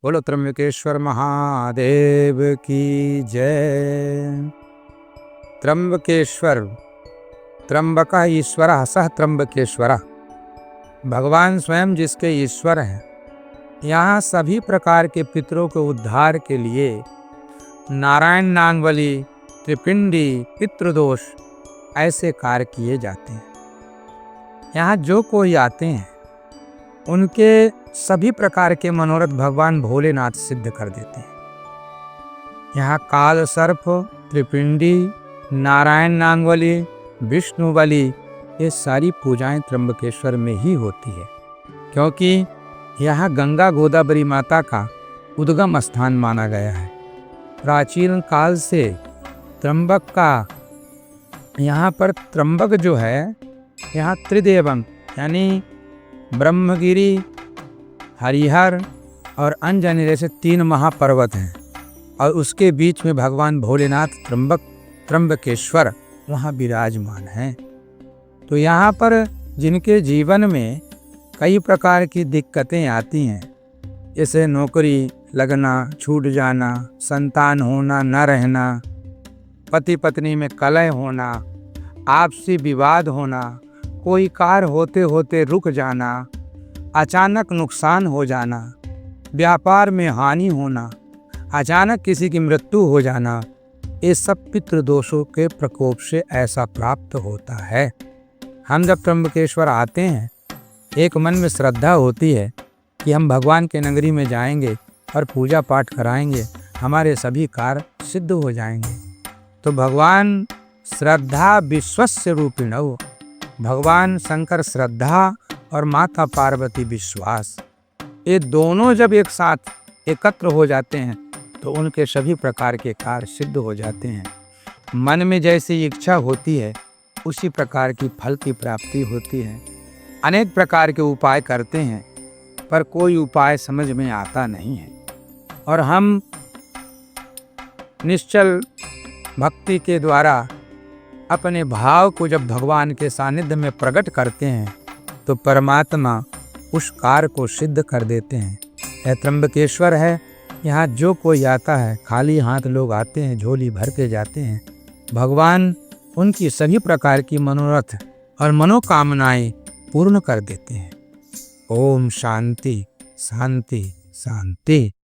बोलो त्र्यंबकेश्वर महादेव की जय। त्र्यंबकेश्वर, त्र्यंबक ईश्वर सह त्र्यंबकेश्वर, भगवान स्वयं जिसके ईश्वर हैं। यहाँ सभी प्रकार के पितरों के उद्धार के लिए नारायण नागवली, त्रिपिंडी, पितृदोष ऐसे कार्य किए जाते हैं। यहाँ जो कोई आते हैं उनके सभी प्रकार के मनोरथ भगवान भोलेनाथ सिद्ध कर देते हैं। यहाँ काल सर्प, त्रिपिंडी, नारायण नागवली, विष्णु बलि ये सारी पूजाएं त्र्यंबकेश्वर में ही होती है, क्योंकि यहाँ गंगा गोदावरी माता का उद्गम स्थान माना गया है। प्राचीन काल से त्र्यंबक का यहाँ पर त्र्यंबक जो है, यहाँ त्रिदेवम यानी ब्रह्मगिरि, हरिहर और अंजनी जैसे 3 महापर्वत हैं, और उसके बीच में भगवान भोलेनाथ त्र्यंबकेश्वर वहाँ विराजमान हैं। तो यहाँ पर जिनके जीवन में कई प्रकार की दिक्कतें आती हैं, जैसे नौकरी लगना, छूट जाना, संतान होना न रहना, पति पत्नी में कलह होना, आपसी विवाद होना, कोई कार्य होते होते रुक जाना, अचानक नुकसान हो जाना, व्यापार में हानि होना, अचानक किसी की मृत्यु हो जाना, ये सब पितृदोषों के प्रकोप से ऐसा प्राप्त होता है। हम जब त्र्यंबकेश्वर आते हैं, एक मन में श्रद्धा होती है कि हम भगवान के नगरी में जाएंगे और पूजा पाठ कराएंगे, हमारे सभी कार्य सिद्ध हो जाएंगे। तो भगवान श्रद्धा विश्वस्य रूपिणौ, भगवान शंकर श्रद्धा और माता पार्वती विश्वास, ये दोनों जब एक साथ एकत्र हो जाते हैं तो उनके सभी प्रकार के कार्य सिद्ध हो जाते हैं। मन में जैसी इच्छा होती है उसी प्रकार की फल की प्राप्ति होती है। अनेक प्रकार के उपाय करते हैं पर कोई उपाय समझ में आता नहीं है, और हम निश्चल भक्ति के द्वारा अपने भाव को जब भगवान के सानिध्य में प्रकट करते हैं तो परमात्मा उस कार्य को सिद्ध कर देते हैं। यह त्र्यंबकेश्वर है, यहाँ जो कोई आता है खाली हाथ लोग आते हैं, झोली भर के जाते हैं। भगवान उनकी सभी प्रकार की मनोरथ और मनोकामनाएं पूर्ण कर देते हैं। ओम शांति शांति शांति।